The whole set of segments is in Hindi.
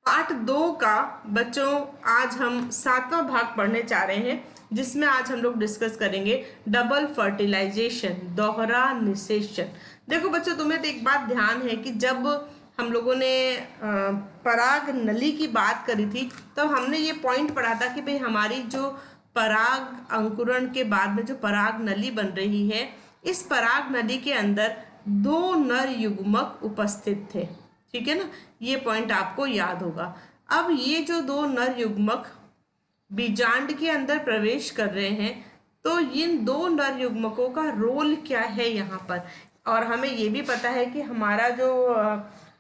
पार्ट 2 का बच्चों आज हम 7वां भाग पढ़ने जा रहे हैं, जिसमें आज हम लोग डिस्कस करेंगे डबल फर्टिलाइजेशन, दोहरा निषेचन। देखो बच्चों, तुम्हें तो एक बात ध्यान है कि जब हम लोगों ने पराग नली की बात करी थी, तब हमने ये पॉइंट पढ़ा था कि भाई हमारी जो पराग अंकुरण के बाद में जो पराग नली बन रही है, इस पराग नली के अंदर 2 नर युग्मक उपस्थित थे। ठीक है ना, ये पॉइंट आपको याद होगा। अब ये जो 2 नर युग्मक बीजांड के अंदर प्रवेश कर रहे हैं, तो इन 2 नर युग्मकों का रोल क्या है यहाँ पर। और हमें ये भी पता है कि हमारा जो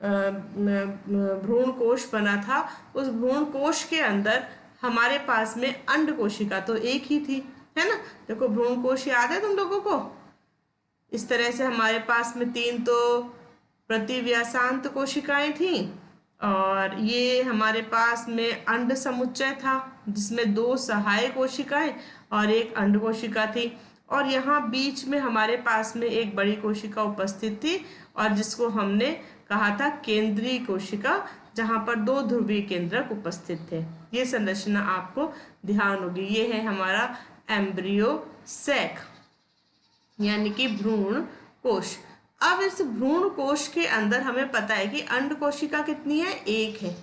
भ्रूण कोश बना था, उस भ्रूण कोश के अंदर हमारे पास में अंड कोशिका तो एक ही थी, है ना। देखो भ्रूण कोश याद है तुम लोगों को। इस तरह से हमारे पास में 3 तो प्रतिव्यासांत कोशिकाएं थी, और ये हमारे पास में अंड समुच्चय था जिसमें 2 सहायक कोशिकाएं और एक अंड कोशिका थी। और यहाँ बीच में हमारे पास में एक बड़ी कोशिका उपस्थित थी, और जिसको हमने कहा था केंद्रीय कोशिका, जहाँ पर 2 ध्रुवीय केंद्रक उपस्थित थे। ये संरचना आपको ध्यान होगी। ये है हमारा एम्ब्रियो सैक, यानी कि भ्रूण कोश। अब इस भ्रूण कोश के अंदर हमें पता है कि अंड कोशिका कितनी है, एक है।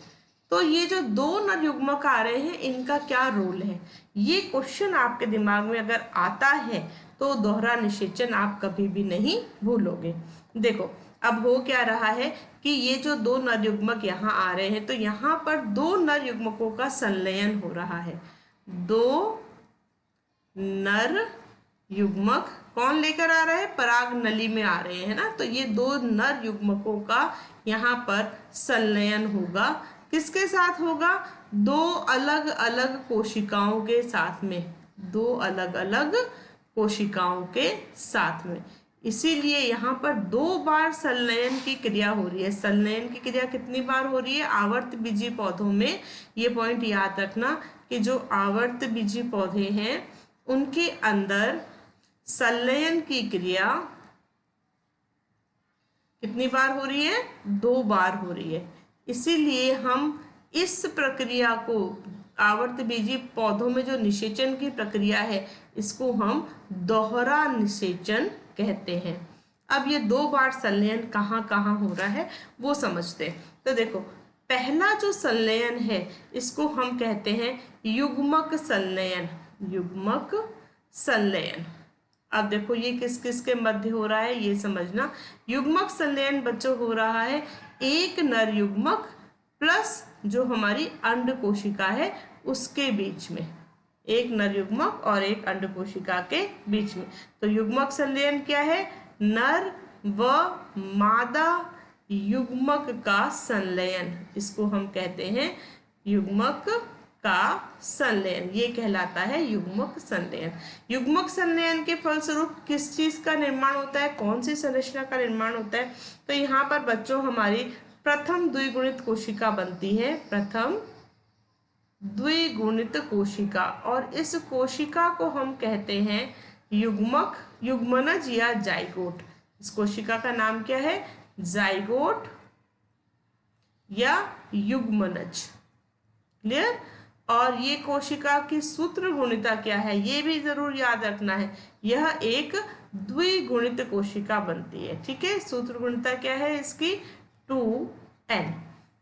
तो ये जो 2 नर युग्मक आ रहे हैं, इनका क्या रोल है, ये क्वेश्चन आपके दिमाग में अगर आता है तो दोहरा निषेचन आप कभी भी नहीं भूलोगे। देखो अब हो क्या रहा है कि ये जो 2 नर युग्मक यहाँ आ रहे हैं, तो यहाँ पर 2 नर युग्मकों का संलयन हो रहा है। 2 नर युग्मक कौन लेकर आ रहा है, पराग नली में आ रहे हैं ना। तो ये 2 नर युग्मकों का यहाँ पर संलयन होगा। किसके साथ होगा, 2 अलग अलग कोशिकाओं के साथ में, 2 अलग अलग कोशिकाओं के साथ में। इसीलिए यहाँ पर 2 बार संलयन की क्रिया हो रही है। संलयन की क्रिया कितनी बार हो रही है, आवर्त बीजी पौधों में। ये पॉइंट याद रखना कि जो आवर्त बीजी पौधे हैं उनके अंदर संलयन की क्रिया कितनी बार हो रही है, 2 बार हो रही है। इसीलिए हम इस प्रक्रिया को, आवर्त बीजी पौधों में जो निषेचन की प्रक्रिया है, इसको हम दोहरा निषेचन कहते हैं। अब ये 2 बार संलयन कहाँ कहाँ हो रहा है वो समझते हैं। तो देखो पहला जो संलयन है, इसको हम कहते हैं युग्मक संलयन। युग्मक संलयन। अब देखो ये किस किस के मध्य हो रहा है, ये समझना। युग्मक संलयन बच्चों हो रहा है एक नर युग्मक प्लस जो हमारी अंड कोशिका है उसके बीच में, एक नर युग्मक और एक अंड कोशिका के बीच में। तो युग्मक संलयन क्या है, नर व मादा युग्मक का संलयन, इसको हम कहते हैं युग्मक का संलयन। ये कहलाता है युग्मक संलयन। युग्मक संलयन के फलस्वरूप किस चीज का निर्माण होता है, कौन सी संरचना का निर्माण होता है। तो यहाँ पर बच्चों हमारी प्रथम द्विगुणित कोशिका बनती है, प्रथम द्विगुणित कोशिका। और इस कोशिका को हम कहते हैं युग्मक, युग्मनज या जाइगोट। इस कोशिका का नाम क्या है, जाइगोट या युग्मनज। क्लियर। और ये कोशिका की सूत्र गुणिता क्या है, ये भी जरूर याद रखना है। यह एक द्विगुणित कोशिका बनती है। ठीक है, सूत्र गुणिता क्या है इसकी, 2n।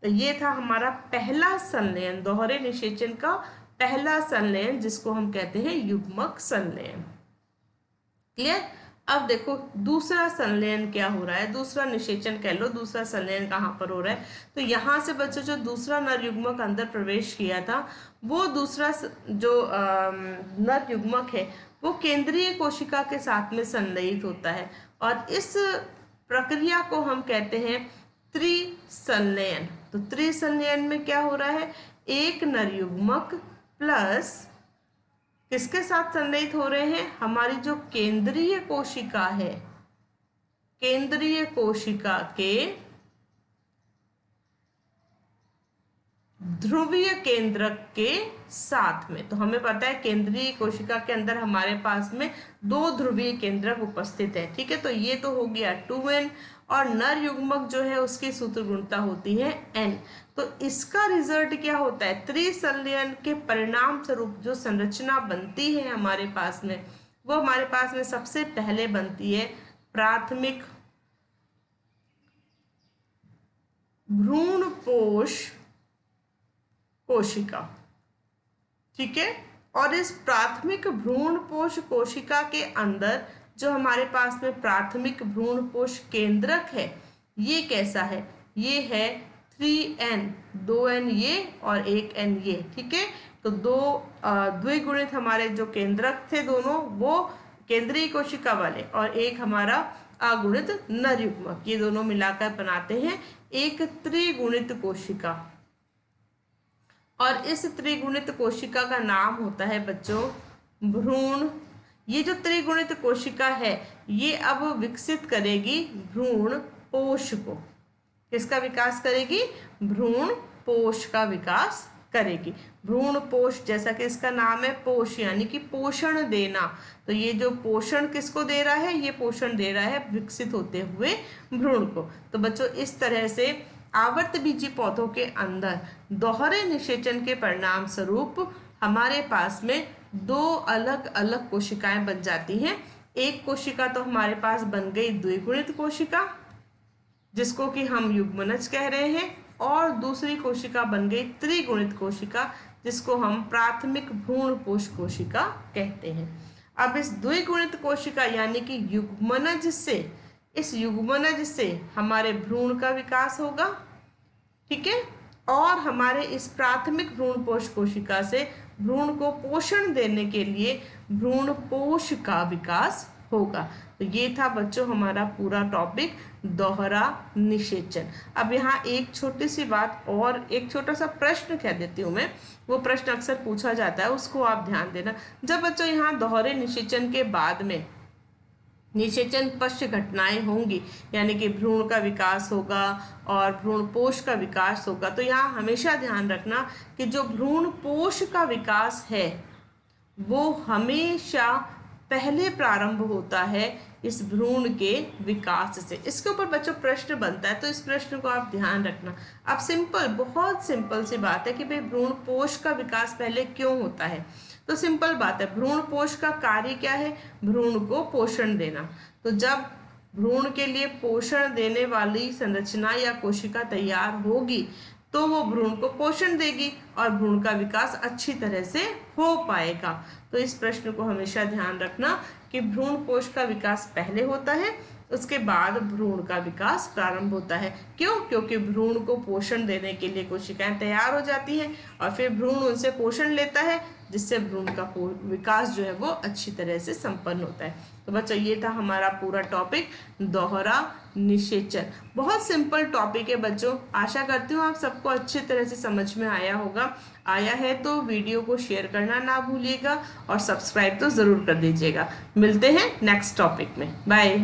तो ये था हमारा पहला संलयन, दोहरे निषेचन का पहला संलयन, जिसको हम कहते हैं युग्मक संलयन। क्लियर। अब देखो दूसरा संलयन क्या हो रहा है, दूसरा निषेचन कह लो, दूसरा संलयन कहाँ पर हो रहा है। तो यहाँ से बच्चों जो दूसरा नर युग्मक अंदर प्रवेश किया था, वो दूसरा जो नर युग्मक है वो केंद्रीय कोशिका के साथ में संलयित होता है, और इस प्रक्रिया को हम कहते हैं त्रिसंलयन। तो त्रिसंलयन में क्या हो रहा है, एक नर युग्मक प्लस किसके साथ संलयित हो रहे हैं, हमारी जो केंद्रीय कोशिका है, केंद्रीय कोशिका के ध्रुवीय केंद्रक के साथ में। तो हमें पता है केंद्रीय कोशिका के अंदर हमारे पास में 2 ध्रुवीय केंद्रक उपस्थित है। ठीक है, तो ये तो हो गया 2n, और नर युग्मक जो है उसकी सूत्र गुणता होती है n। तो इसका रिजल्ट क्या होता है, त्रिसंलयन के परिणाम स्वरूप जो संरचना बनती है हमारे पास में, वो हमारे पास में सबसे पहले बनती है प्राथमिक भ्रूणपोष कोशिका। ठीक है, और इस प्राथमिक भ्रूणपोष कोशिका के अंदर जो हमारे पास में प्राथमिक भ्रूणपोष केंद्रक है, ये कैसा है, ये है 3n, 2n ये और 1n ये। ठीक है, तो दो द्विगुणित हमारे जो केंद्रक थे दोनों, वो केंद्रीय कोशिका वाले, और एक हमारा अगुणित नर युग्मक, ये दोनों मिलाकर बनाते हैं एक त्रिगुणित कोशिका। और इस त्रिगुणित कोशिका का नाम होता है बच्चों भ्रूण। ये जो त्रिगुणित कोशिका है ये अब विकसित करेगी भ्रूण पोष को। किसका विकास करेगी, भ्रूण पोष का विकास करेगी। भ्रूण पोष, जैसा कि इसका नाम है पोष यानी कि पोषण देना, तो ये जो पोषण किसको दे रहा है, ये पोषण दे रहा है विकसित होते हुए भ्रूण को। तो बच्चों इस तरह से आवर्तबीजी पौधों के अंदर दोहरे निषेचन के परिणाम स्वरूप हमारे पास में दो अलग अलग कोशिकाएं बन जाती हैं। एक कोशिका तो हमारे पास बन गई द्विगुणित कोशिका जिसको कि हम युग्मनज कह रहे हैं, और दूसरी कोशिका बन गई त्रिगुणित कोशिका जिसको हम प्राथमिक भ्रूणपोष कोशिका कहते हैं। अब इस द्विगुणित कोशिका यानी कि युग्मनज से, इस युग्मनज से हमारे भ्रूण का विकास होगा। ठीक है, और हमारे इस प्राथमिक भ्रूणपोष कोशिका से भ्रूण को पोषण देने के लिए भ्रूणपोष का विकास होगा। तो ये था बच्चों हमारा पूरा टॉपिक दोहरा निषेचन। अब यहाँ एक छोटी सी बात और एक छोटा सा प्रश्न कह देती हूँ मैं, वो प्रश्न अक्सर पूछा जाता है, उसको आप ध्यान देना। जब बच्चों यहाँ दोहरे निषेचन के बाद में निषेचन पश्च घटनाएं होंगी यानी कि भ्रूण का विकास होगा और भ्रूणपोष का विकास होगा, तो यहाँ हमेशा ध्यान रखना कि जो भ्रूणपोष का विकास है वो हमेशा पहले प्रारंभ होता है इस भ्रूण के विकास से। इसके ऊपर बच्चों प्रश्न बनता है, तो इस प्रश्न को आप ध्यान रखना। अब सिंपल, बहुत सिंपल सी बात है कि भाई भ्रूणपोष का विकास पहले क्यों होता है। तो सिंपल बात है, भ्रूणपोष का कार्य क्या है, भ्रूण को पोषण देना। तो जब भ्रूण के लिए पोषण देने वाली संरचना या कोशिका तैयार होगी तो वो भ्रूण को पोषण देगी और भ्रूण का विकास अच्छी तरह से हो पाएगा। तो इस प्रश्न को हमेशा ध्यान रखना कि भ्रूणपोष का विकास पहले होता है, उसके बाद भ्रूण का विकास प्रारंभ होता है। क्यों? क्योंकि भ्रूण को पोषण देने के लिए कोशिकाएं तैयार हो जाती हैं और फिर भ्रूण उनसे पोषण लेता है, जिससे भ्रूण का विकास जो है वो अच्छी तरह से संपन्न होता है। तो बच्चों ये था हमारा पूरा टॉपिक दोहरा निषेचन। बहुत सिंपल टॉपिक है बच्चों, आशा करती हूँ आप सबको अच्छी तरह से समझ में आया होगा। आया है तो वीडियो को शेयर करना ना भूलिएगा और सब्सक्राइब तो ज़रूर कर दीजिएगा। मिलते हैं नेक्स्ट टॉपिक में, बाय।